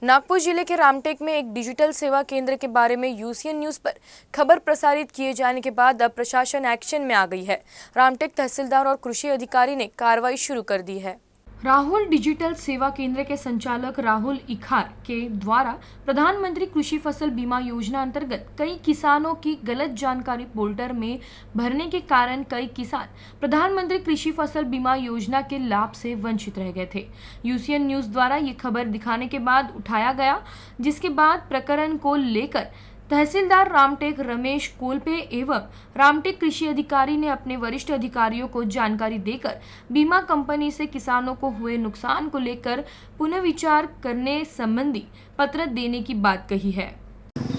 नागपुर जिले के रामटेक में एक डिजिटल सेवा केंद्र के बारे में यूसीएन न्यूज पर खबर प्रसारित किए जाने के बाद अब प्रशासन एक्शन में आ गई है। रामटेक तहसीलदार और कृषि अधिकारी ने कार्रवाई शुरू कर दी है। राहुल डिजिटल सेवा केंद्र के संचालक राहुल इखार के द्वारा प्रधानमंत्री कृषि फसल बीमा योजना अंतर्गत कई किसानों की गलत जानकारी पोर्टल में भरने के कारण कई किसान प्रधानमंत्री कृषि फसल बीमा योजना के लाभ से वंचित रह गए थे। यूसीएन न्यूज द्वारा ये खबर दिखाने के बाद उठाया गया, जिसके बाद प्रकरण को लेकर तहसीलदार रामटेक रमेश कोलपे एवं रामटेक कृषि अधिकारी ने अपने वरिष्ठ अधिकारियों को जानकारी देकर बीमा कंपनी से किसानों को हुए नुकसान को लेकर पुनर्विचार करने संबंधी पत्र देने की बात कही है।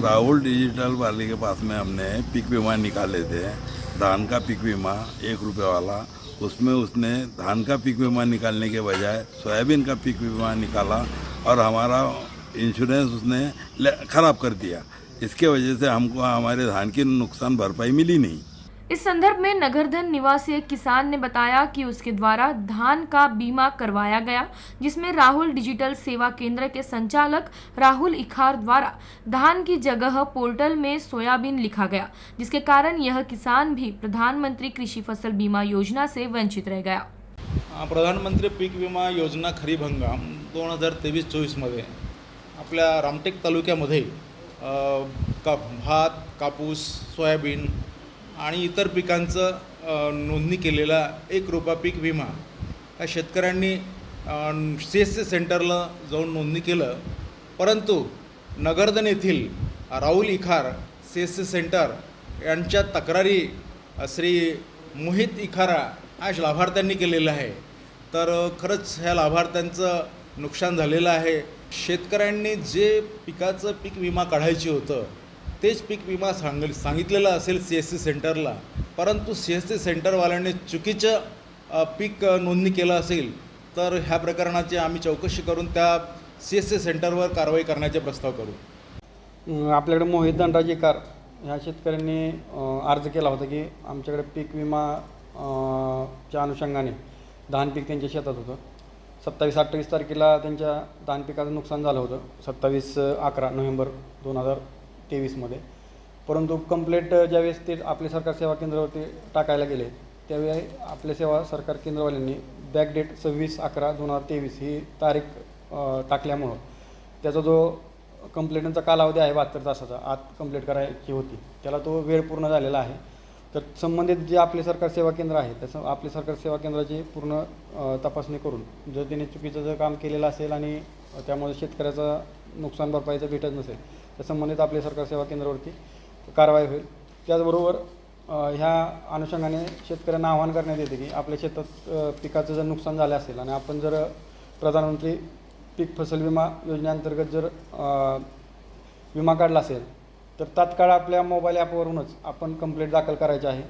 राहुल डिजिटल वाले के पास में हमने पीक बीमा निकाले थे, धान का पीक बीमा 1 रुपये वाला। उसमें उसने धान का पीक बीमा निकालने के बजाय सोयाबीन का पीक बीमा निकाला और हमारा इंश्योरेंस उसने खराब कर दिया। इसके वजह से हमको हमारे धान की नुकसान भरपाई मिली नहीं। इस संदर्भ में नगरधन निवासी एक किसान ने बताया कि उसके द्वारा धान का बीमा करवाया गया, जिसमें राहुल डिजिटल सेवा केंद्र के संचालक राहुल इखार द्वारा धान की जगह पोर्टल में सोयाबीन लिखा गया, जिसके कारण यह किसान भी प्रधानमंत्री कृषि फसल बीमा योजना से वंचित रह गया। प्रधानमंत्री पीक विमा योजना खरीप हंगाम 2023-24 मध्ये आपल्या रामटेक तालुक्यामध्ये भात, कापूस, सोयाबीन आणि इतर पिकांचं नोंदणी केलेला 1 रुपया पीक विमा या शेतकऱ्यांनी CSC सेंटरला जाऊन नोंदणी केलं, परंतु नगरधन येथील राहुल इखार CSC सेंटर यांच्या तक्रारी श्री मोहित इखारा आज लाभार्थ्यांनी केलेलं आहे। तर खरंच ह्या लाभार्थ्यांचं नुकसान झालेलं आहे। शेतकऱ्यांनी जे पिकाचं पीक विमा काढायचे होतं तेच पीक विमा सांगितलेलं असेल CSC सेंटरला, परंतु CSC सेंटरवाल्यांनी चुकीचं पीक नोंदणी केलं असेल तर ह्या प्रकरणाची आम्ही चौकशी करून त्या CSC सेंटरवर कारवाई करण्याचे प्रस्ताव करू। आपल्याकडे मोहित धनराज इखार ह्या शेतकऱ्यांनी अर्ज केला होता की आमच्याकडे पीक विमा च्या अनुषंगाने धान पीक त्यांच्या शेतात होतं। 27-28 तारखेला त्यांच्या धान पिकाचं नुकसान झालं होतं, 27-11 नोव्हेंबर 2023 मध्ये। परंतु कंप्लेंट ज्यावेळेस ते आपले सरकार सेवा केंद्रावरती टाकायला गेले त्यावेळी आपले सेवा सरकार केंद्रवाल्यांनी बॅकडेट 26-11-2023 ही तारीख टाकल्यामुळं त्याचा जो कंप्लेंटचा कालावधी आहे 72 तासाचा आत कंप्लीट करायची होती, त्याला तो वेळ पूर्ण झालेला आहे। तर संबंधित जे आपले सरकार सेवा केंद्र आहे त्याचं आपले सरकार सेवा केंद्राची पूर्ण तपासणी करून जर त्यांनी चुकीचं जर काम केलेलं असेल आणि त्यामुळे शेतकऱ्याचं नुकसान भरपाईचं भेटत नसेल तर संबंधित आपले सरकार सेवा केंद्रावरती कारवाई होईल। त्याचबरोबर ह्या अनुषंगाने शेतकऱ्यांना आवाहन करण्यात येते की आपल्या शेतात पिकाचं जर नुकसान झालं असेल आणि आपण जर प्रधानमंत्री पीक फसल विमा योजनेअंतर्गत जर विमा काढला असेल तर तात्काळ आपल्या मोबाईल ॲपवरूनच आपण कंप्लेंट दाखल करायची आहे।